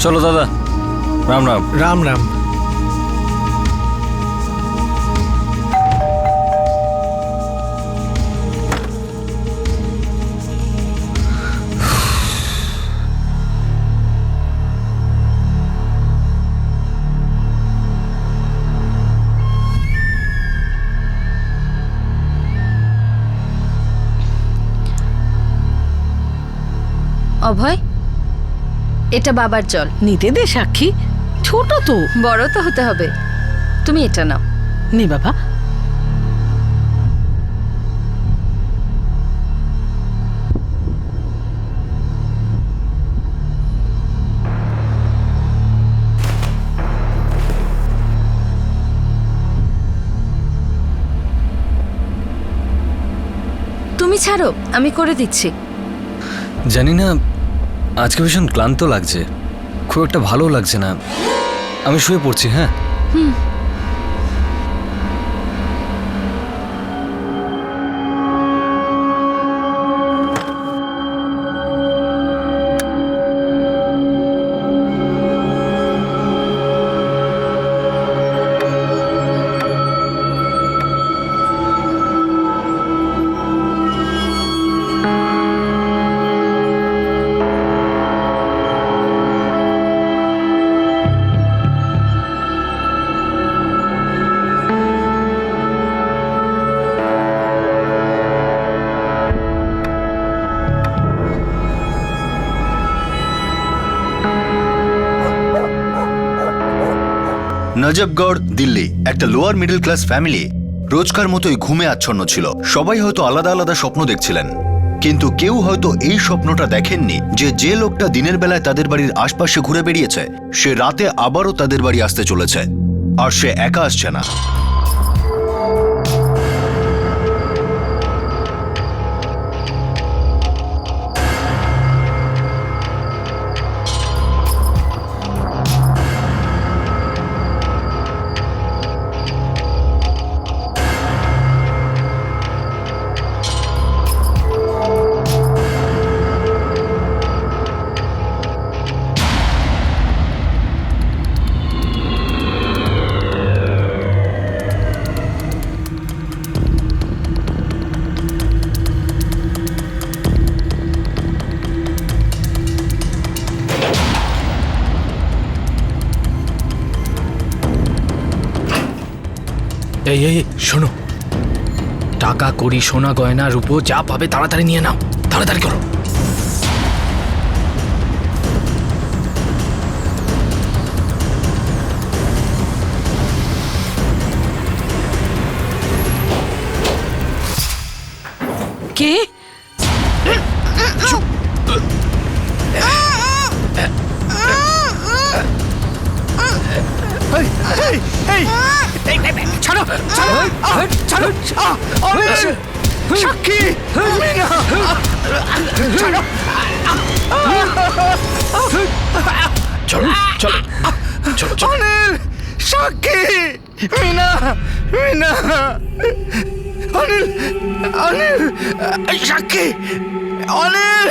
চলো দাদা, রাম রাম। রাম রাম। অভয়, এটা বাবার জল। নিতে দে সাক্ষী, ছোট তো। বড় তো হতে হবে। তুমি এটা নাও। নে বাবা। তুমি ছাড়ো, আমি করে দিচ্ছি। জানি না, আজকে ভীষণ ক্লান্ত লাগছে, খুব একটা ভালো লাগছে না। আমি শুয়ে পড়ছি। হ্যাঁ নজফগড়, দিল্লি। একটা লোয়ার মিডল ক্লাস ফ্যামিলি রোজকার মতোই ঘুমে আচ্ছন্ন ছিল। সবাই হয়তো আলাদা আলাদা স্বপ্ন দেখছিলেন, কিন্তু কেউ হয়তো এই স্বপ্নটা দেখেননি যে যে লোকটা দিনের বেলায় তাদের বাড়ির আশপাশে ঘুরে বেরিয়েছে, সে রাতে আবারও তাদের বাড়ি আসতে চলেছে। আর সে একা আসছে না। এই এই শোনো, টাকা কড়ি সোনা গয়না রূপো যা পাবে তাড়াতাড়ি নিয়ে নাও, তাড়াতাড়ি করো। কে? ছাড়ো ছাড়ো ছাড়ো, সাক্ষী, চলো চলো চলো চলো চলো। অনিল, সাক্ষী, মিনা, মিনা, অনিল, অনিল, সাক্ষী, অনিল।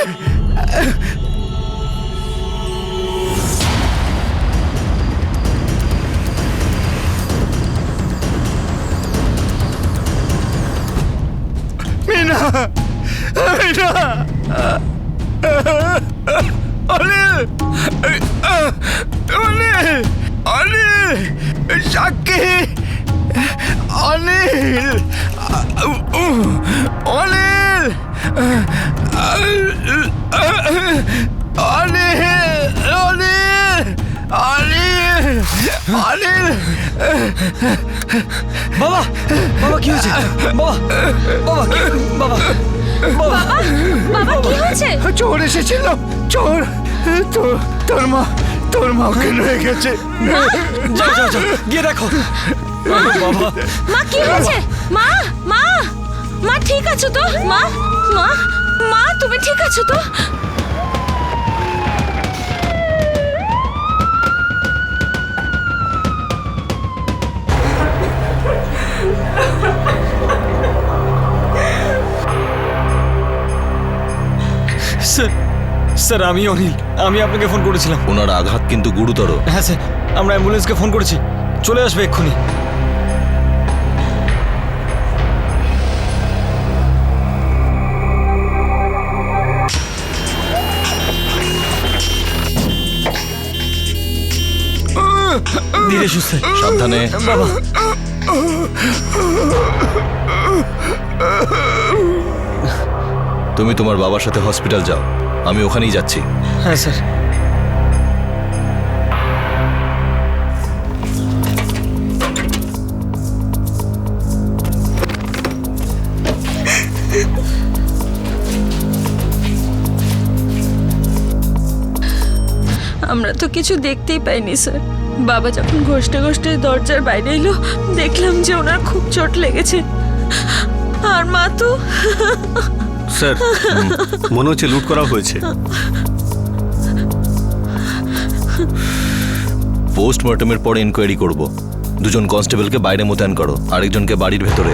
মিনা, মিনা, অনিল, অনিল, অনিল, সাক্ষী, অনিল, অনিল, অনিল, অনিল, অনিল, অনিল। বাবা, বাবা কি হয়েছে? বাবা, বাবা, বাবা, বাবা, বাবা কি হয়েছে? চোর এসেছিল, চোর। তোর মা কেন হয়ে গেছে? যাও যাও যাও, গিয়ে দেখো। বাবা, মা কি হয়েছে? মা, মা, মা ঠিক আছো তো? মা, মা, মা তুমি ঠিক আছো তো? স্যার আমি অনিল, আমি আপনাকে ফোন করেছিলাম। ওনার আঘাত কিন্তু গুরুতর। হ্যাঁ স্যার, আমরা অ্যাম্বুলেন্সকে ফোন করেছি, চলে আসবে এক্ষুনি। ধীরে সুস্থে, সাবধানে। বাবা। তুমি তোমার বাবার সাথে হসপিটাল যাও, আমি ওখানেই যাচ্ছি। হ্যাঁ স্যার। আমরা তো কিছু দেখতেই পাইনি স্যার। বাবা যখন ঘষতে ঘষতে দরজার বাইরে এলো, দেখলাম যে ওনার খুব চোট লেগেছে। আর মা তো স্যার মনে হচ্ছে লুট করা হয়েছে। পোস্টমর্টমের পরে ইনকোয়ারি করব। দুজন কনস্টেবলকে বাইরে মোতায়েন করো, আরেকজনকে বাড়ির ভেতরে।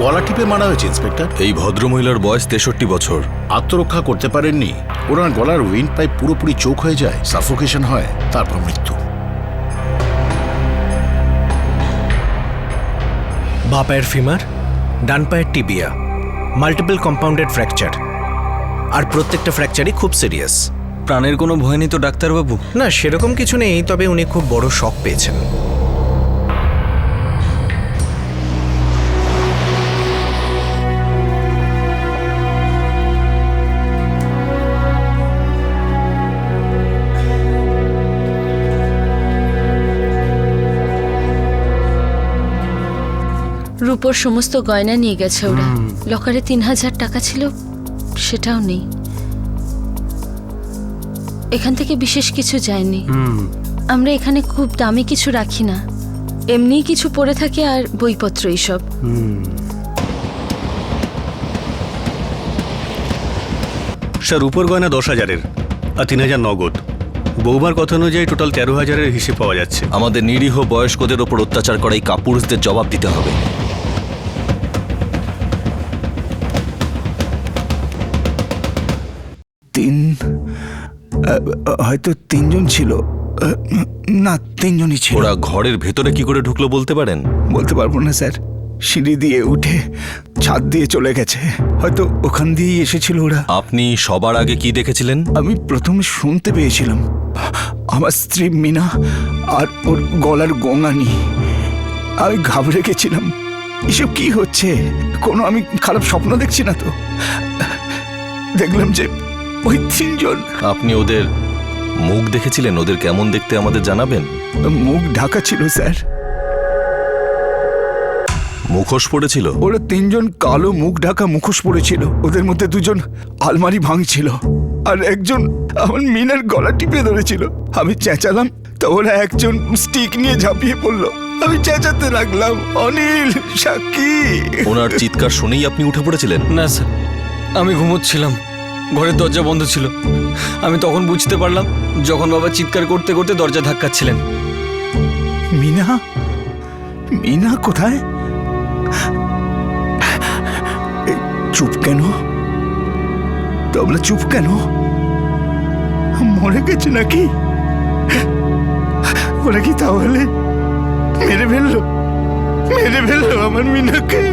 গলা টিপে মারা হয়েছে ইন্সপেক্টর। এই ভদ্রমহিলার বয়স 63 বছর। আত্মরক্ষা করতে পারেননি, ওনার গলার উইন্ড পাইপ পুরোপুরি চোখ হয়ে যায়, সাফোকেশন হয়, তারপর মৃত্যু। বাঁ পায়ের ফিমার, ডান পায়ের টিবিয়া, মাল্টিপল কম্পাউন্ডেড ফ্র্যাকচার, আর প্রত্যেকটা ফ্র্যাকচারই খুব সিরিয়াস। প্রাণের কোনো ভয় নেই তো ডাক্তারবাবু? না, সেরকম কিছু নেই, তবে উনি খুব বড় শক পেয়েছেন। রূপোর সমস্ত গয়না নিয়ে গেছে ওরা। লকারে 3000 টাকা ছিল, সেটাও নেই। এখান থেকে বিশেষ কিছু যায়নি। আমরা এখানে খুব দামি কিছু রাখি না, এমনি কিছু পড়ে থাকে আর বইপত্র এইসব। স্যার উপর গয়না 10,000-এর আর 3,000 নগদ। বৌমার কথা অনুযায়ী টোটাল 13,000-এর হিসেব পাওয়া যাচ্ছে। আমাদের নিরীহ বয়স্কদের ওপর অত্যাচার করা এই কাপুরুষদের জবাব দিতে হবে। হয়তো 3 জন ছিল, না 3 জনই ছিল। ওরা ঘরের ভেতরে কি করে ঢুকলো বলতে পারেন? বলতে পারবো না স্যার, সিঁড়ি দিয়ে উঠে ছাদ দিয়ে চলে গেছে, হয়তো ওখান দিয়েই এসেছিল ওরা। আপনি সবার আগে কি দেখেছিলেন? আমি প্রথমে শুনতে পেয়েছিলাম আমার স্ত্রী মিনা আর ওর গলার গঙ্গানি। আমি ঘাবড়ে গেছিলাম, এসব কি হচ্ছে, কোনো আমি খারাপ স্বপ্ন দেখছি না তো? দেখলাম যে ওই 3 জন। আপনি ওদের মুখ দেখেছিলেন? ওদের কেমন দেখতে আমাদের জানাবেন? মুখ ঢাকা ছিল স্যার। মুখোশ পড়েছিল? ওরা 3 জন কালো মুখ ঢাকা মুখোশ পড়েছিল। ওদের মধ্যে 2 জন আলমারি ভাঙছিল আর একজন আমার মিনার গলা টিপে ধরেছিল। আমি চেঁচালাম তো ওরা একজন স্টিক নিয়ে ঝাঁপিয়ে পড়লো। আমি চেঁচাতে লাগলাম, অনিল, সাক্ষী। ওনার চিৎকার শুনেই আপনি উঠে পড়েছিলেন? না স্যার, আমি ঘুমোচ্ছিলাম, ঘরের দরজা বন্ধ ছিল। আমি তখন বুঝতে পারলাম যখন বাবা চিৎকার করতে করতে দরজা ধাক্কাচ্ছিলেন। মিনা, মিনা কোথায়? চুপ কেন তোমরা, চুপ কেন? মরে গেছে নাকি? ওরা কি তাহলে মেরে ফেললো আমার মিনাকে?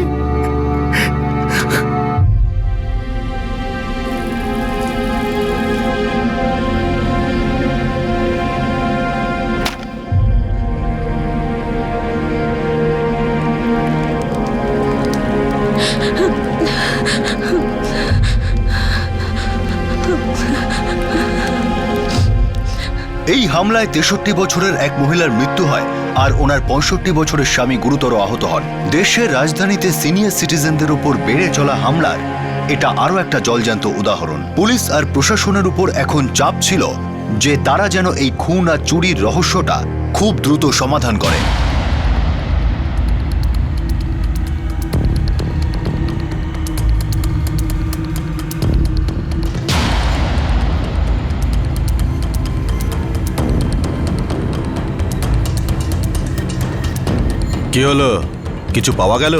এই হামলায় 63 বছরের এক মহিলার মৃত্যু হয় আর ওনার 65 বছরের স্বামী গুরুতর আহত হন। দেশের রাজধানীতে সিনিয়র সিটিজেনদের উপর বেড়ে চলা হামলার এটা আরো একটা জলজ্যান্ত উদাহরণ। পুলিশ আর প্রশাসনের উপর এখন চাপ ছিল যে তারা যেন এই খুন আর চুরির রহস্যটা খুব দ্রুত সমাধান করে। কি হলো? কিছু পাওয়া গেল?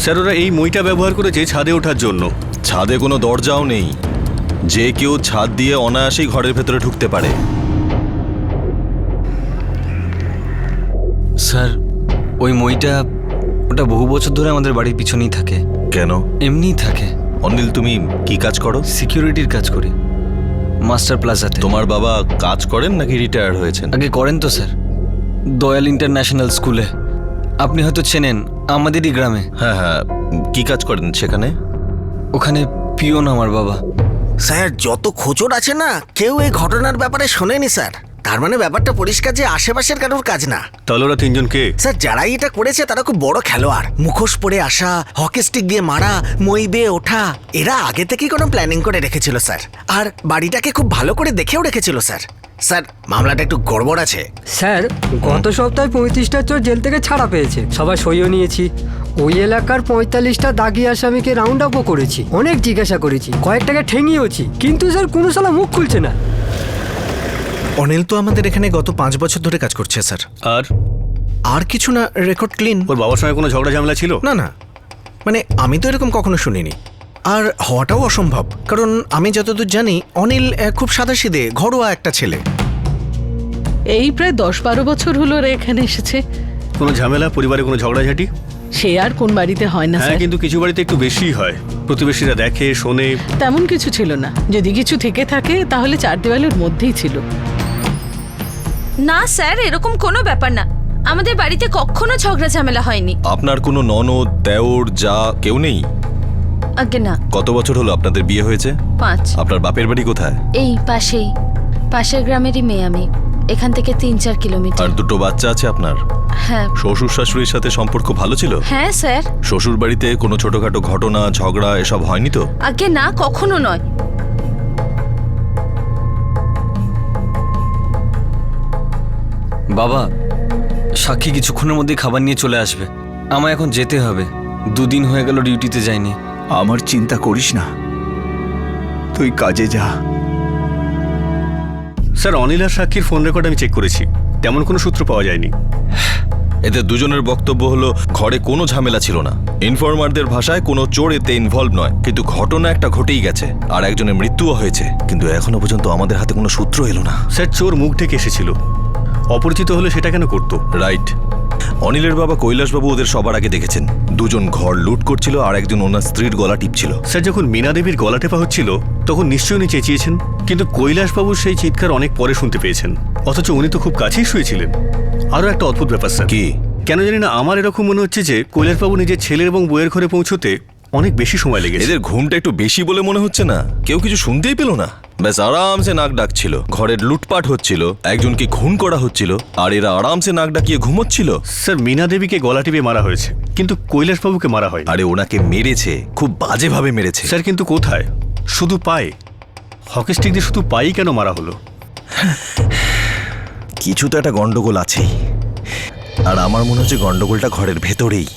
স্যার ওরা এই মইটা ব্যবহার করেছে ছাদে ওঠার জন্য। ছাদে কোনো দরজাও নেই, যে কেউ ছাদ দিয়ে অনায়াসেই ঘরের ভেতরে ঢুকতে পারে। স্যার ওই মইটা ওটা বহু বছর ধরে আমাদের বাড়ির পিছনেই থাকে। কেন? এমনিই থাকে। অনিল, তুমি কি কাজ করো? সিকিউরিটির কাজ করি মাস্টার প্লাজাতে। তোমার বাবা কাজ করেন নাকি রিটায়ার হয়েছেন? আগে করেন তো স্যার, দয়াল ইন্টারন্যাশনাল স্কুলে। আপনি হয়তো চেনেন, আমাদেরই গ্রামে। হ্যাঁ হ্যাঁ, কি কাজ করেন সেখানে? ওখানে পিওন আমার বাবা। স্যার যত খোঁচর আছে না, কেউ এই ঘটনার ব্যাপারে শোনেনি স্যার। তার মানে ব্যাপারটা পরিষ্কার যে আশেপাশের কারোর কাজ না। তাহলে ওরা তিনজনকে? স্যার যারাই এটা করেছে তারা খুব বড় খেলোয়াড়। মুখোশ পরে আসা, হকি স্টিক দিয়ে মারা, মই বেয়ে ওঠা, এরা আগে থেকেই কোনো প্ল্যানিং করে রেখেছিল স্যার। আর বাড়িটাকে খুব ভালো করে দেখেও রেখেছিল স্যার। স্যার মামলাটা একটু গড়বড় আছে। স্যার গত সপ্তাহে 35টা চোর জেল থেকে ছাড়া পেয়েছে, সবাই সইও নিয়েছি। ওই এলাকার 45টা দাগি আসামিকে রাউন্ড আপও করেছি, অনেক জিজ্ঞাসা করেছি, কয়েকটাকে ঠেঙিয়েছি, কিন্তু স্যার কোনো সালা মুখ খুলছে না। অনিল তো আমাদের এখানে গত 5 বছর ধরে কাজ করছে স্যার। আর কিছু না, রেকর্ড ক্লিন। ওর বাবার সঙ্গে কোনো ঝগড়া ঝামেলা ছিল? না না, মানে আমি তো এরকম কখনো শুনিনি, আর হওয়াটাও অসম্ভব। কারণ আমি যতদূর জানি অনিল খুব সাদাসিধে ঘরোয়া একটা ছেলে। এই প্রায় 10-12 বছর হলো রে এখানে এসেছে। কোনো ঝামেলা, পরিবারে কোনো ঝগড়াঝাটি? সে আর কোন বাড়িতে হয় না হ্যাঁ, স্যার। কিন্তু কিছু বাড়িতে একটু বেশি হয়। প্রতিবেশীরা দেখে শোনে। তেমন কিছু ছিল না, যদি কিছু থেকে থাকে তাহলে 4 দেওয়ালের মধ্যেই ছিল। না স্যার, এরকম কোনো ব্যাপার না, আমাদের বাড়িতে কখনো ঝগড়া ঝামেলা হয়নি। আপনার কোনো ননদ, দেওর, যা কেউ নেই? আগে না। কত বছর হলো আপনাদের বিয়ে হয়েছে? 5। আপনার বাপের বাড়ি কোথায়? এই পাশেই, পাশের গ্রামেরই মেয়ে আমি, এখান থেকে 3-4 কিলোমিটার। আর দুটো বাচ্চা আছে আপনার? হ্যাঁ। শ্বশুর শাশুড়ির সাথে সম্পর্ক ভালো ছিল? হ্যাঁ স্যার। শ্বশুর বাড়িতে কোনো ছোটখাটো ঘটনা, ঝগড়া এসব হয়নি তো? আগে না, কখনো নয়। বাবা, সাক্ষী কিছুক্ষণের মধ্যেই খাবার নিয়ে চলে আসবে। আমায় এখন যেতে হবে, 2 দিন হয়ে গেল ডিউটিতে যাইনি। আমার চিন্তা করিস না, তুই কাজে যা। স্যার অনিল আর সাক্ষীর ফোন রেকর্ড আমি চেক করেছি, তেমন কোনো সূত্র পাওয়া যায়নি। এতে দুজনের বক্তব্য হলো ঘরে কোনো ঝামেলা ছিল না। ইনফরমারদের ভাষায় কোনো চোর এতে ইনভলভ নয়, কিন্তু ঘটনা একটা ঘটেই গেছে আর একজনের মৃত্যুও হয়েছে, কিন্তু এখনো পর্যন্ত আমাদের হাতে কোনো সূত্র এলো না। স্যার চোর মুখ ঢেকে এসেছিল, অপরিচিত হলে সেটা কেন করতো? রাইট। অনিলের বাবা কৈলাসবাবু ওদের সবার আগে দেখেছেন। দুজন ঘর লুট করছিল আর একজন ওনার স্ত্রীর গলা টিপছিল। স্যার যখন মীনা দেবীর গলা টেপা হচ্ছিল তখন নিশ্চয়ই উনি চেঁচিয়েছেন, কিন্তু কৈলাসবাবু সেই চিৎকার অনেক পরে শুনতে পেয়েছেন, অথচ উনি তো খুব কাছেই শুয়েছিলেন। আরও একটা অদ্ভুত ব্যাপার স্যার। কি? কেন জানি না আমার এরকম মনে হচ্ছে যে কৈলাসবাবু নিজের ছেলে এবং বউয়ের ঘরে পৌঁছতে অনেক বেশি সময় লেগেছে। এদের ঘুমটা একটু বেশি বলে মনে হচ্ছে না? কেউ কিছু শুনতেই পেল না, ব্যাস আরামসে নাক ডাকছিল। ঘরের লুটপাট হচ্ছিল, একজনকে খুন করা হচ্ছিল, আর এরা আরামসে নাক ডাকিয়ে ঘুমোচ্ছিল। স্যার মীনা দেবীকে গলা টিপে মারা হয়েছে, কিন্তু কৈলাসবাবুকে মারা হয়। আরে ওনাকে মেরেছে, খুব বাজেভাবে মেরেছে। স্যার কিন্তু কোথায়? শুধু পায়ে? হকি স্টিক দিয়ে শুধু পায়েই কেন মারা হলো? কিছু তো একটা গন্ডগোল আছেই, আর আমার মনে হচ্ছে গন্ডগোলটা ঘরের ভেতরেই।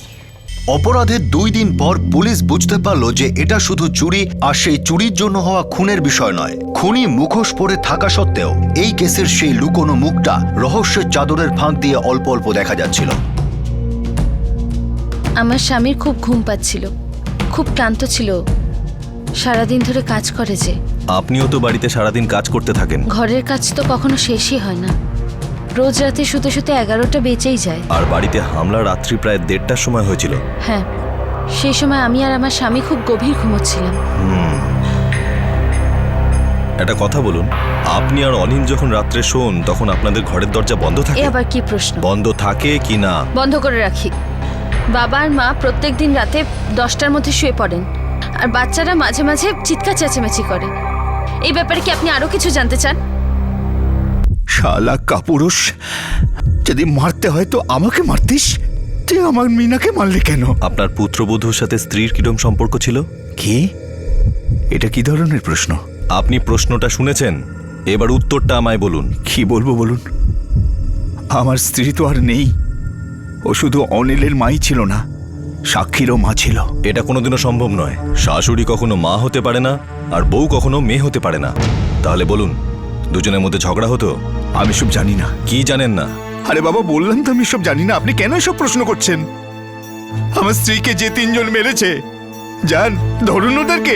অপরাধের 2 দিন পর পুলিশ বুঝতে পারল যে এটা শুধু চুরি, আর সেই চুরির জন্য হওয়া খুনের বিষয় নয়। খুনি মুখোশ পরে থাকা সত্ত্বেও এই কেসের সেই লুকোনো মুখটা রহস্যের চাদরের ফাঁক দিয়ে অল্প অল্প দেখা যাচ্ছিল। আমার স্বামীর খুব ঘুম পাচ্ছিল, খুব ক্লান্ত ছিল, সারাদিন ধরে কাজ করে যে। আপনিও তো বাড়িতে সারাদিন কাজ করতে থাকেন। ঘরের কাজ তো কখনো শেষই হয় না, রোজ রাতে শুতে শুতে 11টা বেঁচেই যায়। আর বাড়িতে হামলা রাত্রি প্রায় 1:30টার সময় হয়েছিল। হ্যাঁ, সেই সময় আমি আর আমার স্বামী খুব গভীর ঘুমোচ্ছিলাম। একটা কথা বলুন, আপনি আর অনিল যখন রাত্রে শোন তখন আপনাদের ঘরের দরজা বন্ধ এ থাকে? আবার কি প্রশ্ন? বন্ধ থাকে কি না? বন্ধ করে রাখি। বাবা আর মা প্রত্যেকদিন রাতে 10টার মধ্যে শুয়ে পড়েন, আর বাচ্চারা মাঝে মাঝে চিৎকার চেঁচামেচি করে। এই ব্যাপারে কি আপনি আরো কিছু জানতে চান? শালা কাপুরুষ, যদি মারতে হয় তো আমাকে মারতিস, তুই আমার মিনাকে মারলি কেন? আপনার পুত্রবধূর সাথে স্ত্রীর কিরম সম্পর্ক ছিল? কি? এটা কি ধরনের প্রশ্ন? আপনি প্রশ্নটা শুনেছেন, এবার উত্তরটা আমায় বলুন। কি বলবো বলুন? আমার স্ত্রী তো আর নেই, ও শুধু অনিলের মাই ছিল না, সাক্ষীরও মা ছিল। এটা কোনোদিনও সম্ভব নয়। শাশুড়ি কখনো মা হতে পারে না, আর বউ কখনো মেয়ে হতে পারে না। তাহলে বলুন, দুজনের মধ্যে ঝগড়া হতো? আমি সব জানি না। কি জানেন না? আরে বাবা, বললাম তো আমি সব জানি না, আপনি কেন এসব প্রশ্ন করছেন? আমার স্ত্রীকে যে 3 জন মেরেছে, যান ধরুন ওদেরকে।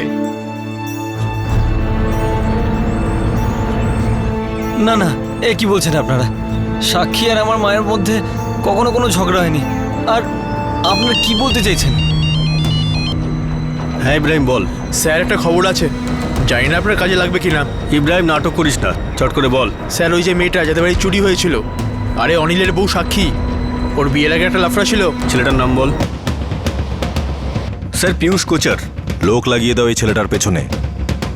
না না, এ কি বলছেন আপনারা? সাক্ষী আর আমার মায়ের মধ্যে কখনো কোনো ঝগড়া হয়নি। আর আপনারা কি বলতে চাইছেন? হ্যাঁ ইব্রাহিম বল। স্যার একটা খবর আছে, জানি না আপনার কাজে লাগবে কিনা। ইব্রাহিম নাটক করিস না, চট করে বল। স্যার ওই যে মেয়েটা যাদের বাড়ি চুরি হয়েছিল, আরে অনিলের বউ সাক্ষী, ওর বিয়ের আগে একটা লাফড়া ছিল। ছেলেটার নাম বল। স্যার পিয়ুষ কোচার। লোক লাগিয়ে দাও এই ছেলেটার পেছনে,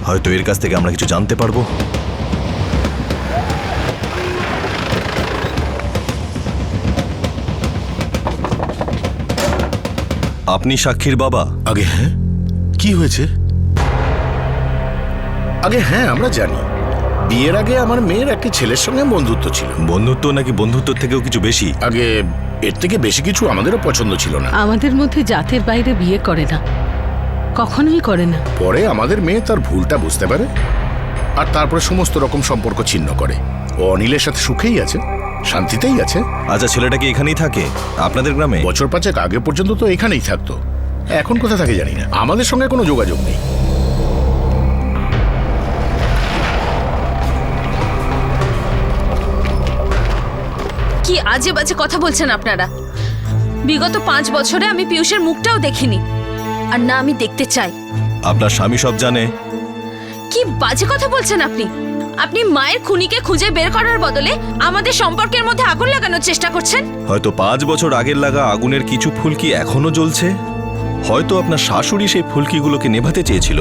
হয়তো এর কাছ থেকে আমরা কিছু জানতে পারবো। আপনি সাক্ষীর বাবা? আগে হ্যাঁ, কি হয়েছে? আগে হ্যাঁ, আমরা জানি বিয়ের আগে আমার মেয়ের একটি ছেলের সঙ্গে বন্ধুত্ব ছিল। বন্ধুত্ব নাকি বন্ধুত্বের থেকেও কিছু বেশি? আগে এর থেকে বেশি কিছু আমাদেরও পছন্দ ছিল না। আমাদের মধ্যে জাতের বাইরে বিয়ে করে না, কখনোই করে না। পরে আমাদের মেয়ে তার ভুলটা বুঝতে পারে আর তারপরে সমস্ত রকম সম্পর্ক ছিন্ন করে। ও অনিলের সাথে সুখেই আছে, শান্তিতেই আছে। আচ্ছা, ছেলেটা কি এখানেই থাকে আপনাদের গ্রামে? বছর 5 আগে পর্যন্ত তো এখানেই থাকতো, এখন কোথায় থাকে জানি না। আমাদের সঙ্গে কোনো যোগাযোগ নেই। কি আজে বাজে কথা বলছেন আপনারা? বিগত 5 বছরে আমি পিয়ুষের মুখটাও দেখিনি, আর না আমি দেখতে চাই। আপনার স্বামী সব জানে? কি বাজে কথা বলছেন আপনি? আপনি মায়ের খুনিকে খুঁজে বের করার বদলে আমাদের সম্পর্কের মধ্যে আগুন লাগানোর চেষ্টা করছেন। হয়তো 5 বছর আগের লাগা আগুনের কিছু ফুলকি এখনো জ্বলছে। হয়তো আপনার শাশুড়ি সেই ফুলকিগুলোকে নেভাতে চেয়েছিল।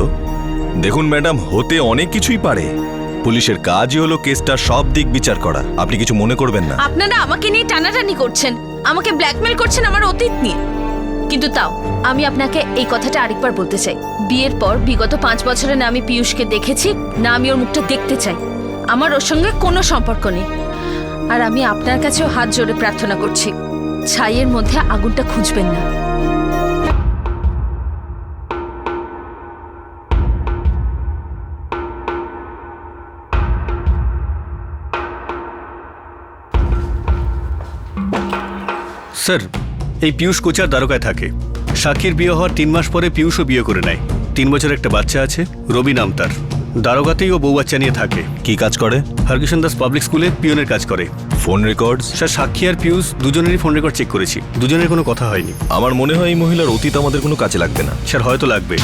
দেখুন ম্যাডাম, হতে অনেক কিছুই পারে। পুলিশের কাজই হলো কেসটার সব দিক বিচার করা। আপনি কিছু মনে করবেন না। আপনারা আমাকে নিয়ে টানাটানি করছেন, আমাকে ব্ল্যাকমেল করছেন আমার অতীত নিয়ে। কিন্তু তাও আমি আপনাকে এই কথাটা আরেকবার বলতে চাই, বিয়ের পর বিগত 5 বছরে না আমি পিয়ুষকে দেখেছি, না আমি ওর মুখটা দেখতে চাই। আমার ওর সঙ্গে কোনো সম্পর্ক নেই। আর আমি আপনার কাছেও হাত জোড়ে প্রার্থনা করছি, ছাইয়ের মধ্যে আগুনটা খুঁজবেন না। স্যার এই পিয়ুষ কোচার দ্বারকায় থাকে। সাক্ষীর বিয়ে হওয়ার 3 মাস পরে পিয়ুষও বিয়ে করে নেয়। 3 বছর একটা বাচ্চা আছে, রবি নাম তার। দ্বারকাতেই ও বউ বাচ্চা নিয়ে থাকে। কি কাজ করে? হরকিষণ দাস পাবলিক স্কুলে পিয়নের কাজ করে। Phone records? স্যার সাক্ষী আর পিয়ুষ দুজনেরই ফোন রেকর্ড চেক করেছি, দুজনের কোনো কথা হয়নি। আমার মনে হয় এই মহিলার অতীত আমাদের কোনো কাজে লাগবে না। স্যার হয়তো লাগবে।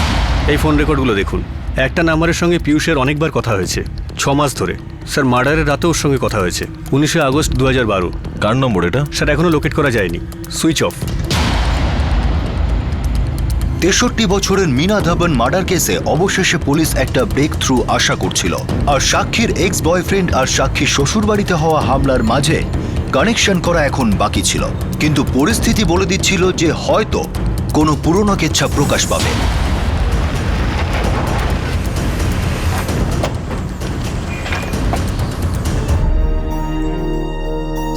এই ফোন রেকর্ডগুলো দেখুন, একটা নাম্বারের সঙ্গে পিয়ুষের অনেকবার কথা হয়েছে 6 মাস ধরে। স্যার মার্ডারের রাতেও ওর সঙ্গে কথা হয়েছে 19 আগস্ট 2012। কার নম্বর এটা? স্যার এখনো লোকেট করা যায়নি, সুইচ অফ। 63 বছরের মিনা ধাবন মার্ডার কেসে অবশেষে পুলিশ একটা ব্রেক থ্রু আশা করছিল। আর সাক্ষীর এক্স বয়ফ্রেন্ড আর সাক্ষীর শ্বশুরবাড়িতে হওয়া হামলার মাঝে কানেকশন করা এখন বাকি ছিল। কিন্তু পরিস্থিতি বলে দিচ্ছিল যে হয়তো কোনো পুরনো কেচ্ছা প্রকাশ পাবে।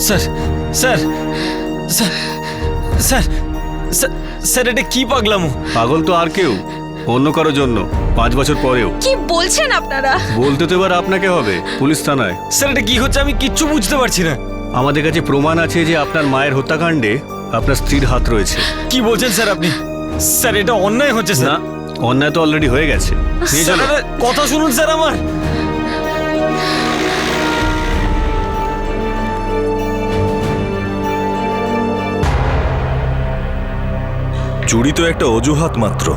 Sir sir sir sir sir sir, এটা কি পাগলামো? পাগল তো আর কেউ, অন্য কারোর জন্য 5 বছর পরেও। কি বলছেন আপনারা? বলতে তো এবার আপনাকে হবে, পুলিশ থানায়। স্যার এটা কি হচ্ছে আমি কিচ্ছু বুঝতে পারছি না। আমাদের কাছে প্রমাণ আছে যে আপনার মায়ের হত্যাকাণ্ডে আপনার স্ত্রীর হাত রয়েছে। কি বলছেন স্যার আপনি? স্যার এটা অন্যায় হচ্ছে না, স্যার। অন্যায় তো অলরেডি হয়ে গেছে। নিয়ে স্যার, চলো। আরে, কথা শুনুন স্যার আমার। চুরি তো একটা অজুহাত মাত্র।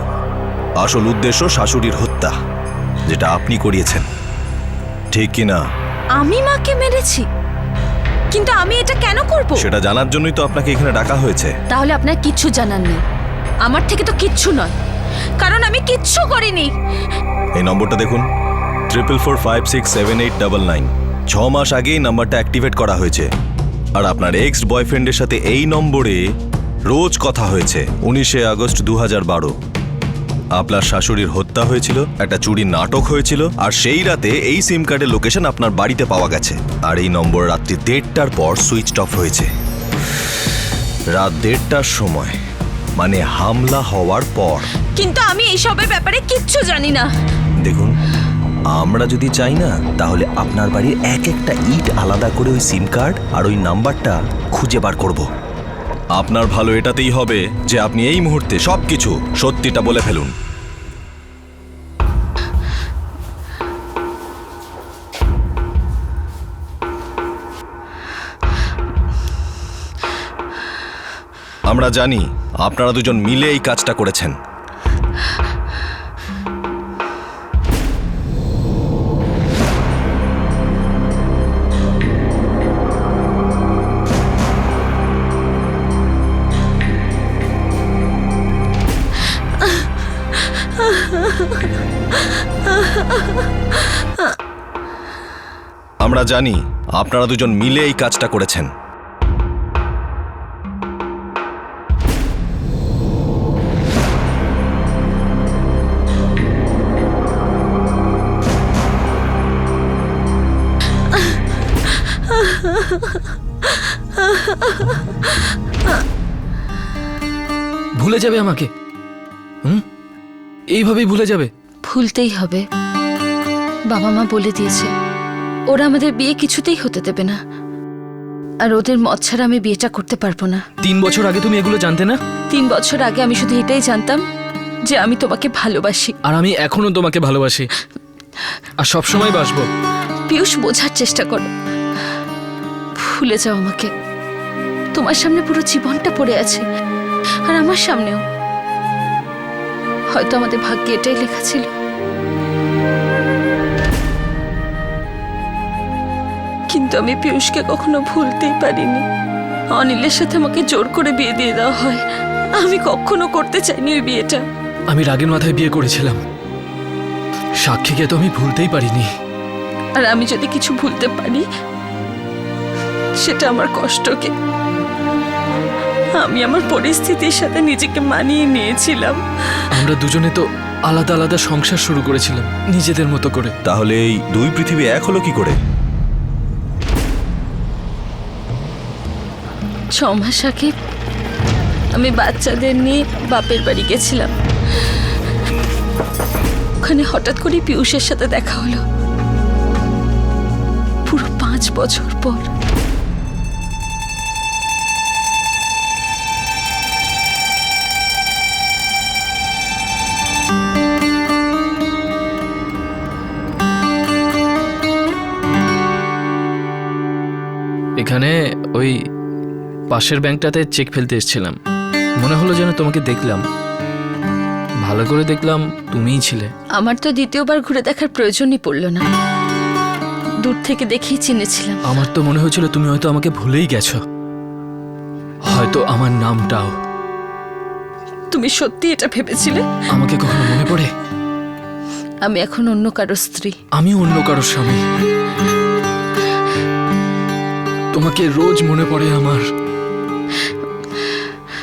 আসল উদ্দেশ্য শাশুড়ির হত্যা, যেটা আপনি করিয়েছেন, ঠিক কি না? আমি মাকে মেরেছি, কিন্তু আমি এটা কেন করব? সেটা জানার জন্যই তো আপনাকে এখানে ডাকা হয়েছে। তাহলে আপনার কিচ্ছু জানার নেই, আমার থেকে তো কিচ্ছু নয়, কারণ আমি কিচ্ছু করিনি। এই নম্বরটা দেখুন, 4445678999। 6 মাস আগেই নাম্বারটা অ্যাক্টিভেট করা হয়েছে। আর আপনার এক্স বয়ফ্রেন্ডের সাথে এই নম্বরে রোজ কথা হয়েছে 19 আগস্ট 2012। আপনার শাশুড়ির হত্যা হয়েছিল, একটা চুরির নাটক হয়েছিল, আর সেই রাতে এই সিম কার্ডের লোকেশন আপনার বাড়িতে পাওয়া গেছে। আর এই নম্বর রাত্রি 1:30টার পর সুইচ অফ হয়েছে। রাত 1:30টার সময়, মানে হামলা হওয়ার পর। কিন্তু আমি এইসবের ব্যাপারে কিচ্ছু জানি না। দেখুন, আমরা যদি চাই না, তাহলে আপনার বাড়ির এক একটা ইট আলাদা করে ওই সিম কার্ড আর ওই নাম্বারটা খুঁজে বার করব। আপনার ভালো এটাতেই হবে যে আপনি এই মুহূর্তে সবকিছু সত্যিটা বলে ফেলুন। আমরা জানি আপনারা দুজন মিলে এই কাজটা করেছেন। আমরা জানি আপনারা দুজন মিলে এই কাজটা করেছেন। ভুলে যাবে আমাকে? এইভাবেই ভুলে যাবে? ভুলতেই হবে। বাবা মা বলে দিয়েছে ওরা আমাদের বিয়ে কিছুতেই হতে দেবে না, আর ওদের মত ছাড়া আমি বিয়েটা করতে পারবো না। 3 বছর আগে তুমি এগুলো জানতে না? 3 বছর আগে আমি শুধু এটাই জানতাম যে আমি তোমাকে ভালোবাসি। আর আমি এখনো তোমাকে ভালোবাসি, আর সব সময় বাসবো। পিয়ুষ, বোঝার চেষ্টা করো, ভুলে যাও আমাকে। তোমার সামনে পুরো জীবনটা পড়ে আছে, আর আমার সামনেও। হয়তো আমাদের ভাগ্যে এটাই লেখা ছিল। কিন্তু আমি পিয়ুষকে কখনো ভুলতেই পারিনি। অনিলের সাথে আমাকে জোর করে বিয়ে দিয়ে দেওয়া হয়। আমি কখনো করতে চাইনি ওই বিয়েটা। আমি রাগের মাথায় বিয়ে করেছিলাম, সাক্ষীকে তো আমি ভুলতেই পারিনি। আর আমি যদি কিছু ভুলতে পারি, সেটা আমার কষ্টকে। আমি আমার পরিস্থিতির সাথে নিজেকে মানিয়ে নিয়েছিলাম। আমরা দুজনে তো আলাদা আলাদা সংসার শুরু করেছিলাম নিজেদের মতো করে। তাহলে এই দুই পৃথিবী এক হলো কি করে? 6 মাস আগে আমি বাচ্চাদের নিয়ে বাপের বাড়ি গেছিলাম। ওখানে হঠাৎ করে পিয়ুষের সাথে দেখা হলো, পুরো 5 বছর পর। এখানে ওই পাশের ব্যাংকটাতে চেক ফেলতে এসেছিলাম, মনে হলো যেন তোমাকে দেখলাম। ভালো করে দেখলাম তুমিই ছিলে। আমার তো দ্বিতীয়বার ঘুরে দেখার প্রয়োজনই পড়ল না, দূর থেকে দেখেই চিনেছিলাম। আমার তো মনে হয়েছিল তুমি হয়তো আমাকে ভুলেই গেছো, হয়তো আমার নামটাও। তুমি সত্যি এটা ভেবেছিলে? আমাকে কখনো মনে পড়ে? আমি এখন অন্য কারো স্ত্রী। আমিও অন্য কারোর স্বামী। তোমাকে রোজ মনে পড়ে আমার।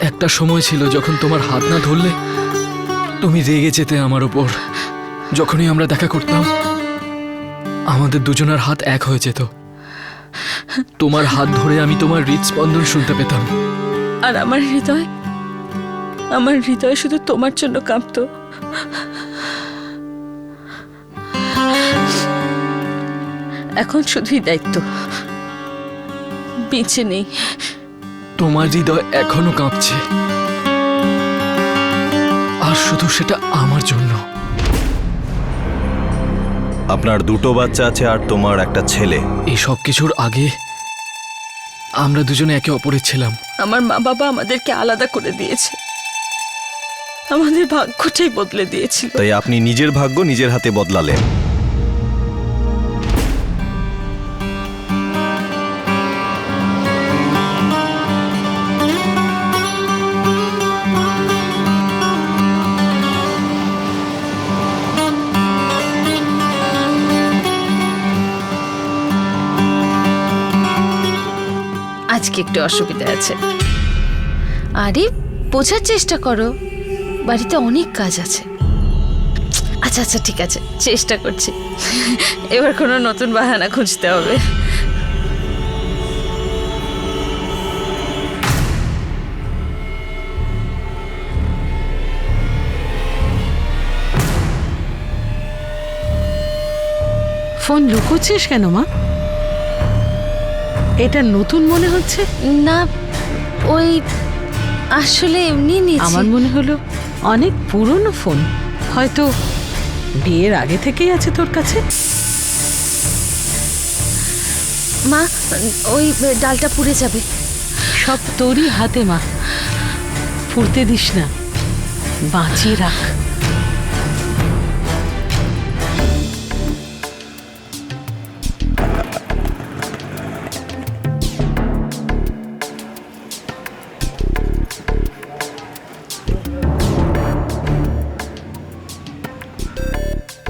একটা সময় ছিল যখন তোমার হাত না ধরলে তুমি রেগে যেতে আমার উপর। যখনই আমরা দেখা করতাম, আমাদের দুজনের হাত এক হয়ে যেত। তোমার হাত ধরে আমি তোমার হৃদস্পন্দন শুনতে পেতাম। আর আমার হৃদয় শুধু তোমার জন্য কাঁপতো। এখন শুধুই দায়িত্ব, বেঁচে নেই। তোমার হৃদয় এখনো কাঁপছে, আর শুধু সেটা আমার জন্য। আপনার 2টো বাচ্চা আছে আর তোমার একটা ছেলে। এই সব কিছুর আগে আমরা দুজনে একে অপরের ছিলাম। আমার মা বাবা আমাদেরকে আলাদা করে দিয়েছে, আমাদের ভাগ্যটাই বদলে দিয়েছিল। তাই আপনি নিজের ভাগ্য নিজের হাতে বদলালেন। আজকে একটু অসুবিধা আছে। আরে বোঝার চেষ্টা করো, বাড়িতে অনেক কাজ আছে। আচ্ছা আচ্ছা ঠিক আছে, চেষ্টা করছি। এবার কোনো নতুন বাহানা খুঁজতে হবে। ফোন লুকোচ্ছিস কেন মা? এটা নতুন মনে হচ্ছে। না, ওই আসলে এমনি নিয়েছি। আমার মনে হলো অনেক পুরনো ফোন, হয়তো বিয়ের আগে থেকেই আছে তোর কাছে। মা, ওই ডালটা পুড়ে যাবে। সব তোরই হাতে মা, ফুরতে দিস না, বাঁচিয়ে রাখ।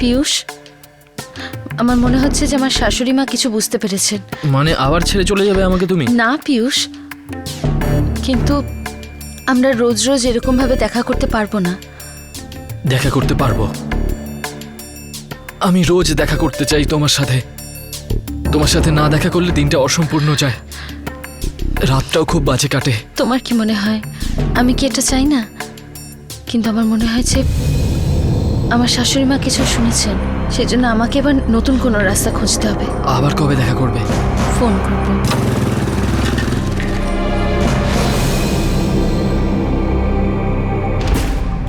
পিয়ুষ, আমার মনে হচ্ছে যে আমার শাশুড়ি মা কিছু বুঝতে পেরেছেন। মানে আবার ছেড়ে চলে যাবে আমাকে তুমি? না পিয়ুষ, কিন্তু আমরা রোজ রোজ এরকম ভাবে দেখা করতে পারবো না। দেখা করতে পারবো। আমি রোজ দেখা করতে চাই তোমার সাথে। তোমার সাথে না দেখা করলে দিনটা অসম্পূর্ণ যায়, রাতটাও খুব বাজে কাটে। তোমার কি মনে হয় আমি কি এটা চাই না? কিন্তু আমার মনে হয়েছে আমার শাশুড়ি মা কিছু শুনেছেন, সেজন্য আমাকে এবার নতুন কোনো রাস্তা খুঁজতে হবে। আবার কবে দেখা করবে? ফোন করবো।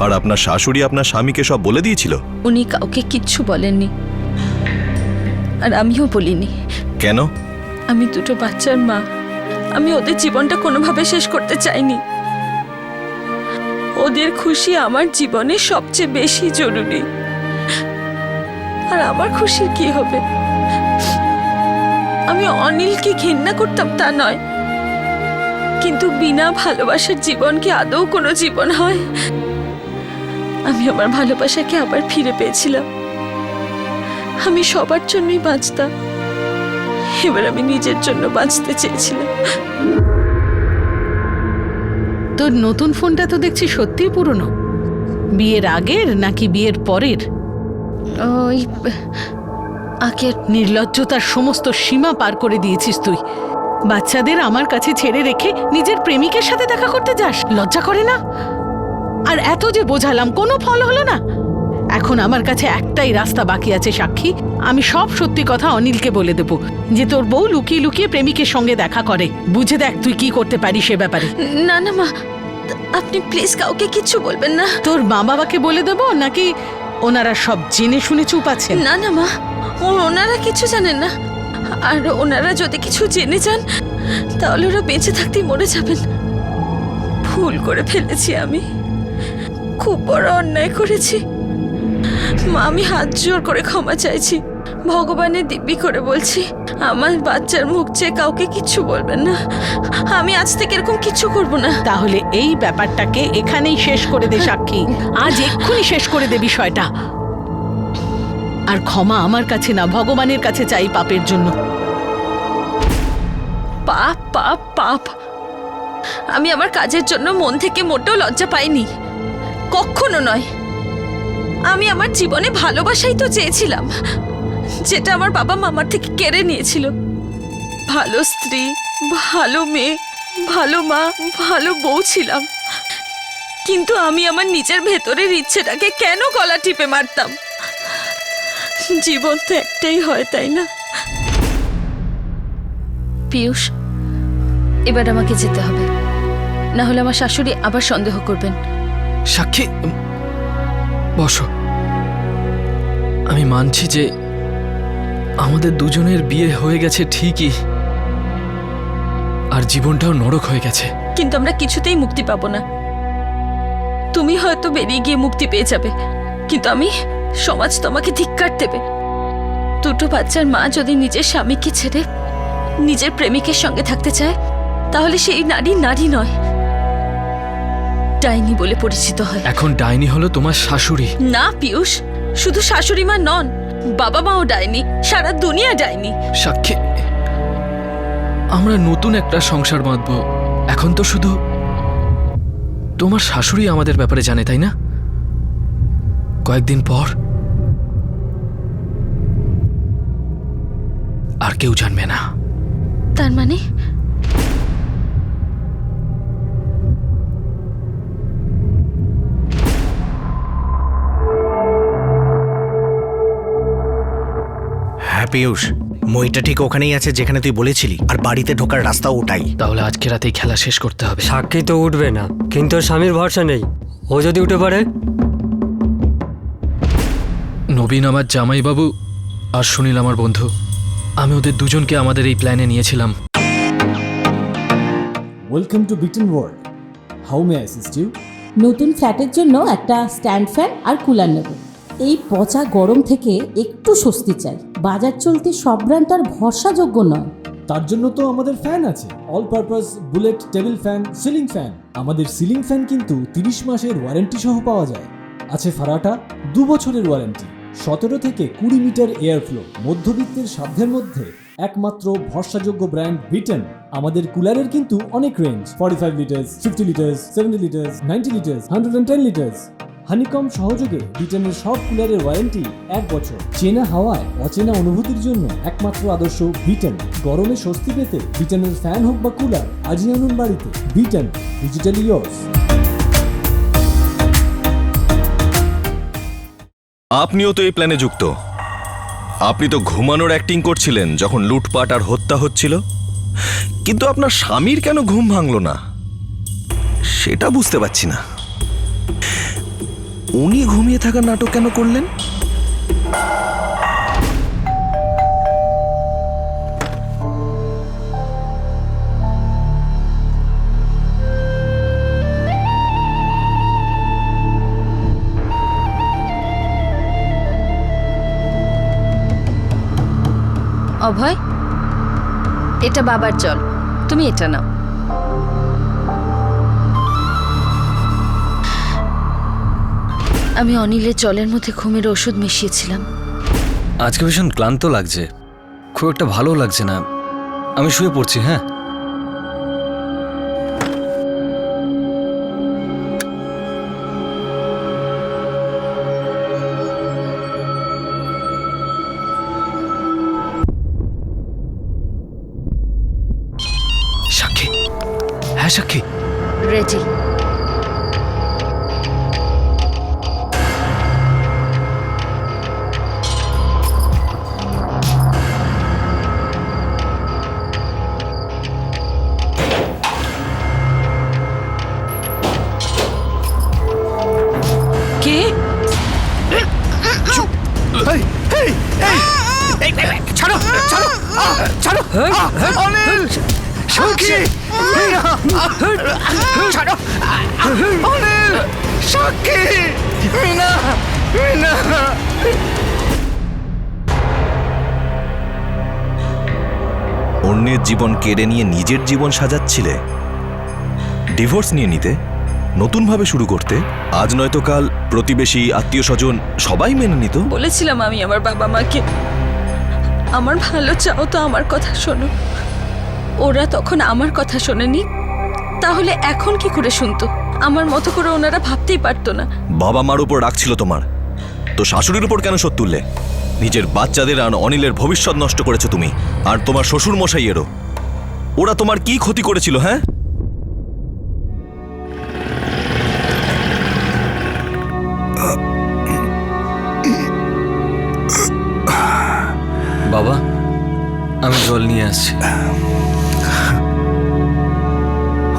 আর আপনার শাশুড়ি আপনার স্বামীকে সব বলে দিয়েছিল? উনি কাউকে কিচ্ছু বলেননি, আর আমিও বলিনি। কেন? আমি দুটো বাচ্চার মা, আমি ওদের জীবনটা কোনোভাবে শেষ করতে চাইনি। ওদের খুশি আমার জীবনে সবচেয়ে বেশি জরুরি। আর আমার খুশির কি হবে? আমি অনিলকে ঘেন্না করতাম তা নয়, কিন্তু বিনা ভালোবাসার জীবন কি আদৌ কোনো জীবন হয়? আমি আমার ভালোবাসাকে আবার ফিরে পেয়েছিলাম। আমি সবার জন্যই বাঁচতাম, এবার আমি নিজের জন্য বাঁচতে চেয়েছিলাম। তোর নতুন ফোনটা তো দেখছি সত্যিই পুরনো। বিয়ের আগের নাকি বিয়ের পরের? ওই আগের। নির্লজ্জতার সমস্ত সীমা পার করে দিয়েছিস তুই। বাচ্চাদের আমার কাছে ছেড়ে রেখে নিজের প্রেমিকের সাথে দেখা করতে যাস, লজ্জা করে না? আর এত যে বোঝালাম, কোনো ফল হলো না। এখন আমার কাছে একটাই রাস্তা বাকি আছে সাক্ষী। আমি সব সত্যি কথা অনিলকে বলে দেব যে তোর বউ লুকিয়ে লুকিয়ে প্রেমিকের সঙ্গে দেখা করে। বুঝে দেখ তুই কি করতে পারিস সে ব্যাপারে। না না মা, আপনি প্লিজ কাউকে কিচ্ছু বলবেন না। তোর মা বাবাকে বলে দেবো নাকি ওনারা সব জেনে শুনে চুপ আছেন? না না মা, ওনারা কিছু জানেন না। আর ওনারা যদি কিছু জেনে যান তাহলে ওরা বেঁচে থাকতেই মরে যাবেন। ভুল করে ফেলেছি আমি, খুব বড় অন্যায় করেছি মা। আমি হাত জোর করে ক্ষমা চাইছি, ভগবানের দিব্যি করে বলছি আমার বাচ্চার মুখ চেয়ে কাউকে কিচ্ছু বলবেন না। আমি আজ থেকে এরকম কিচ্ছু করব না। তাহলে এই ব্যাপারটাকে এখানেই শেষ করে দে সাক্ষী। আজ এক্ষুনি শেষ করে দে বিষয়টা। আর ক্ষমা আমার কাছে না, ভগবানের কাছে চাই পাপের জন্য। পাপ পাপ পাপ! আমি আমার কাজের জন্য মন থেকে মোটেও লজ্জা পাইনি, কখনো নয়। আমি আমার জীবনে ভালোবাসাই তো চেয়েছিলাম, যেটা আমার বাবা মামার থেকে কেড়ে নিয়েছিল। ভালো স্ত্রী, ভালো মেয়ে, ভালো মা, ভালো বউ ছিলাম। কিন্তু আমি আমার নিজের ভেতরের ইচ্ছেটাকে কেন গলা টিপে মারতাম? জীবন তো একটাই হয়, তাই না? পিয়ুষ, এবার আমাকে যেতে হবে, না হলে আমার শাশুড়ি আবার সন্দেহ করবেন। সাক্ষী, বসো। আমি মানছি যে আমাদের দুজনের বিয়ে হয়ে গেছে ঠিকই, আর জীবনটাও নরক হয়ে গেছে, কিন্তু আমরা কিছুতেই মুক্তি পাবো না। তুমি হয়তো বেরিয়ে গিয়ে মুক্তি পেয়ে যাবে, কিন্তু আমি, সমাজ তোমাকে ধিক্কার দেবে। দুটো বাচ্চার মা যদি নিজের স্বামীকে ছেড়ে নিজের প্রেমিকের সঙ্গে থাকতে চায়, তাহলে সেই নারী নারী নয়, ডাইনি বলে পরিচিত হয়। এখন ডাইনি হলো তোমার শাশুড়ি। না পিয়ুষ, শুধু শাশুড়ি মা নন, বাবা মাও ডাইনি, সারা দুনিয়া ডাইনি। সাক্ষী, আমরা নতুন একটা সংসার বাঁধবো। এখন তো শুধু তোমার শাশুড়ি আমাদের ব্যাপারে জানে, তাই না? কয়েকদিন পর আর কেউ জানবে না। তার মানে হ্যাঁ পিয়ুষ, মইটা ঠিক ওখানেই আছে যেখানে তুই বলেছিলি, আর বাড়িতে ঢোকার রাস্তাও ওটাই। তাহলে আজকে রাতেই খেলা শেষ করতে হবে। সাক্ষী তো উঠবে না, কিন্তু ওর স্বামীর ভরসা নেই। ও যদি উঠে পারে? নবীন আমার জামাইবাবু আর সুনীল আমার বন্ধু, আমি ওদের দুজনকে আমাদের এই প্ল্যানে নিয়েছিলাম। Welcome to Britain world. How may I assist you? নতুন ফ্ল্যাটের জন্য একটা স্ট্যান্ড ফ্যান আর কুলার নেব। এই পচা গরম থেকে একটু স্বস্তি চাই। বাজার চলতে সব ব্র্যান্ড তো আর ভরসাযোগ্য নয়। তার জন্য তো আমাদের ফ্যান আছে, all purpose bullet table fan, ceiling fan. আমাদের সিলিং ফ্যান কিন্তু 30 মাসের ওয়ারেন্টি সহ পাওয়া যায়। আছে ফারাটা 2 বছরের ওয়ারেন্টি, 17 থেকে 20 মিটার এয়ার ফ্লো, মধ্যবিত্তের সাধ্যের মধ্যে একমাত্র ভরসাযোগ্য ব্র্যান্ড বিটেন। আমাদের কুলারের কিন্তু অনেক range, 45 litres, 50 litres, 70 litres, 90 litres, 110 litres. Honeycomb সহযোগে বিটেনের সব কুলারের ওয়ারেন্টি 1 বছর। চেনা হাওয়ায় অচেনা অনুভূতির জন্য একমাত্র আদর্শ বিটেন। গরমে স্বস্তি পেতে বিটেনের ফ্যান হোক বা কুলার আজই আনুন বাড়িতে। Beaten, digitally years. আপনিও তো এই প্ল্যানে যুক্ত। আপনি তো ঘুমানোর অ্যাক্টিং করছিলেন যখন লুটপাট আর হত্যা হচ্ছিল, কিন্তু আপনার স্বামীর কেন ঘুম ভাঙলো না সেটা বুঝতে পারছি না। উনি ঘুমিয়ে থাকার নাটক কেন করলেন? অভয়, এটা বাবার জল, তুমি এটা নাও। আমি অনিলের জলের মধ্যে ঘুমের ওষুধ মিশিয়েছিলাম। আজকে ভীষণ ক্লান্ত লাগছে, খুব একটা ভালো লাগছে না। আমি শুয়ে পড়ছি। হ্যাঁ, সাক্ষী, হ্যাঁ সাক্ষী, রেডি। কে? ছাড়ো ছাড়ো ছাড়ো! অনিল! সাক্ষী! ছাড়ো! অনিল! সাক্ষী! মিনা! মিনা! অন্যের জীবন কেড়ে নিয়ে নিজের জীবন সাজাচ্ছিলে, ডিভোর্স নিয়ে নিতে, নতুনভাবে শুরু করতে। আজ নয়তো কাল প্রতিবেশী, আত্মীয় স্বজন সবাই মেনে নিত। বলেছিলাম আমি আমার বাবা মাকে, আমার ভালো চাও তো আমার কথা শোনো। ওরা তখন আমার কথা শোনেনি, তাহলে এখন কি করে শুনতো? আমার মতো করে ওনারা ভাবতেই পারতো না। বাবা মার উপর রাগ ছিল তোমার, তো শাশুড়ির উপর কেন শোধ তুললে? নিজের বাচ্চাদের আর অনিলের ভবিষ্যৎ নষ্ট করেছো তুমি, আর তোমার শ্বশুর মশাইয়েরও। ওরা তোমার কি ক্ষতি করেছিল? হ্যাঁ, বাবা, আমি জল নিয়ে আসছি।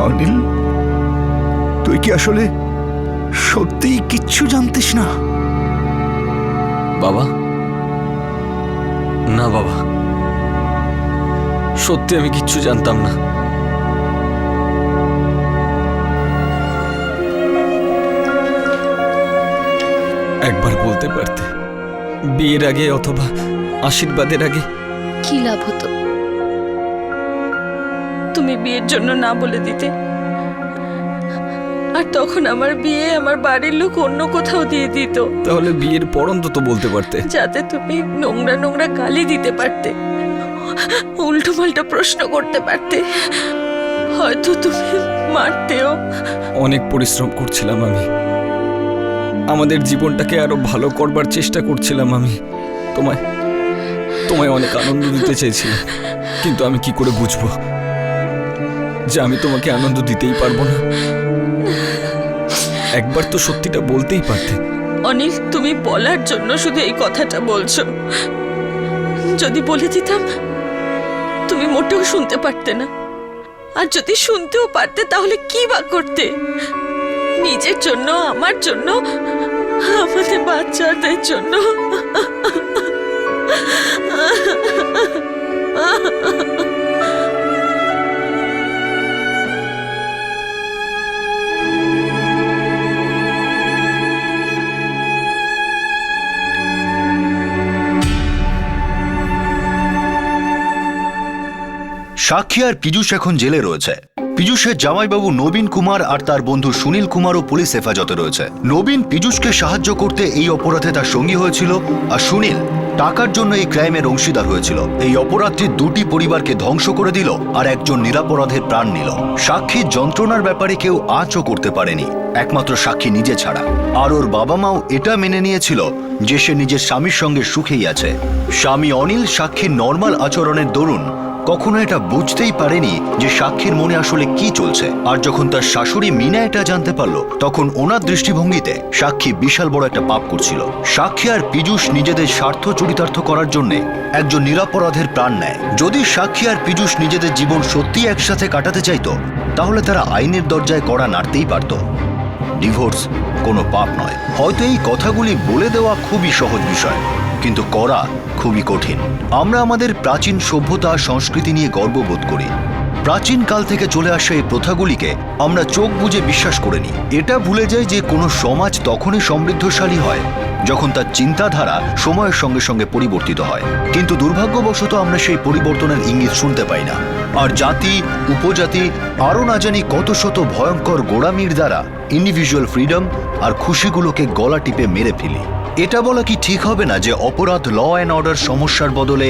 অনিল, তুই কি আসলে সত্যিই কিচ্ছু জানতিস না? বাবা, না বাবা, সত্যি আমি কিচ্ছু জানতাম না। একবার বলতে পারতে, বিয়ের আগে অথবা আশীর্বাদের আগে। কি লাভ হতো তুমি বিয়ের জন্য না বলে দিতে, আর তখন আমার বিয়ে আমার বাড়ির লোক অন্য কোথাও দিয়ে দিত। তাহলে বিয়ের পর অন্তত বলতে পারতে, যাতে তুমি নোংরা নোংরা গালি দিতে পারতে, উল্টো পাল্টা প্রশ্ন করতে পারতে, হয়তো তুমি মারতেও। অনেক পরিশ্রম করছিলাম আমি, আমাদের জীবনটাকে আরো ভালো করবার চেষ্টা করছিলাম আমি। তোমায় তোমায় অনেক আনন্দ দিতে চেয়েছিলাম, কিন্তু আমি কি করে বুঝবো যে আমি তোমাকে আনন্দ দিতেই পারবো না? একবার তো সত্যিটা বলতেই পারতে। অনিল, তুমি বলার জন্য শুধু এই কথাটা বলছো। যদি বলে দিতাম তুমি মোটেও শুনতে পারতে না, আর যদি শুনতেও পারতে তাহলে কি বা করতে? নিজের জন্য, আমার জন্য, আমাদের বাচ্চাদের জন্য। সাক্ষী আর পীযূষ এখন জেলে রয়েছে। পীযূষের জামাইবাবু নবীন কুমার আর তার বন্ধু সুনীল কুমারও পুলিশ হেফাজতে রয়েছে। নবীন পীযূষকে সাহায্য করতে এই অপরাধে তার সঙ্গী হয়েছিল, আর সুনীল টাকার জন্য এই ক্রাইমের অংশীদার হয়েছিল। এই অপরাধটি দুটি পরিবারকে ধ্বংস করে দিল আর একজন নিরাপরাধের প্রাণ নিল। সাক্ষীর যন্ত্রণার ব্যাপারে কেউ আঁচও করতে পারেনি, একমাত্র সাক্ষী নিজে ছাড়া। আর ওর বাবা মাও এটা মেনে নিয়েছিল যে সে নিজের স্বামীর সঙ্গে সুখেই আছে। স্বামী অনিল সাক্ষীর নর্মাল আচরণের দরুন কখনো এটা বুঝতেই পারেনি যে সাক্ষীর মনে আসলে কি চলছে। আর যখন তার শাশুড়ি মিনা এটা জানতে পারলো, তখন ওনার দৃষ্টিভঙ্গিতে সাক্ষী বিশাল বড় একটা পাপ করছিল। সাক্ষী আর পীযূষ নিজেদের স্বার্থ চরিতার্থ করার জন্য একজন নিরাপরাধের প্রাণ নেয়। যদি সাক্ষী আর পীযূষ নিজেদের জীবন সত্যি একসাথে কাটাতে চাইতো, তাহলে তারা আইনের দরজায় কড়া নাড়তেই পারত। ডিভোর্স কোনো পাপ নয়। হয়তো এই কথাগুলি বলে দেওয়া খুবই সহজ বিষয়, কিন্তু করা খুবই কঠিন। আমরা আমাদের প্রাচীন সভ্যতা সংস্কৃতি নিয়ে গর্ববোধ করি। প্রাচীন কাল থেকে চলে আসা এই প্রথাগুলিকে আমরা চোখ বুজে বিশ্বাস করে নিই। এটা ভুলে যাই যে কোনো সমাজ তখনই সমৃদ্ধশালী হয় যখন তার চিন্তাধারা সময়ের সঙ্গে সঙ্গে পরিবর্তিত হয়। কিন্তু দুর্ভাগ্যবশত আমরা সেই পরিবর্তনের ইঙ্গিত শুনতে পাই না। আর জাতি, উপজাতি, আরও না জানি কত শত ভয়ঙ্কর গোড়ামির দ্বারা ইন্ডিভিজুয়াল ফ্রিডম আর খুশিগুলোকে গলা টিপে মেরে ফেলি। এটা বলা কি ঠিক হবে না যে অপরাধ ল অ্যান্ড অর্ডার সমস্যার বদলে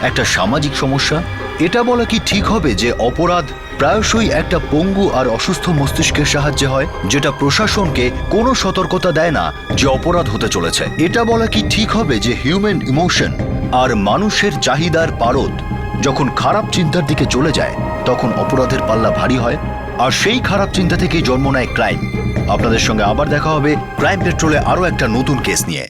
একটা সামাজিক সমস্যা? এটা বলা কি ঠিক হবে যে অপরাধ প্রায়শই একটা পঙ্গু আর অসুস্থ মস্তিষ্কের সাহায্যে হয়, যেটা প্রশাসনকে কোনো সতর্কতা দেয় না যে অপরাধ হতে চলেছে? এটা বলা কি ঠিক হবে যে হিউম্যান ইমোশন আর মানুষের চাহিদার পারদ যখন খারাপ চিন্তার দিকে চলে যায়, তখন অপরাধের পাল্লা ভারী হয়, আর সেই খারাপ চিন্তা থেকেই জন্ম নেয় ক্রাইম। আপনাদের সঙ্গে আবার দেখা হবে ক্রাইম পেট্রোলে আরও একটা নতুন কেস নিয়ে।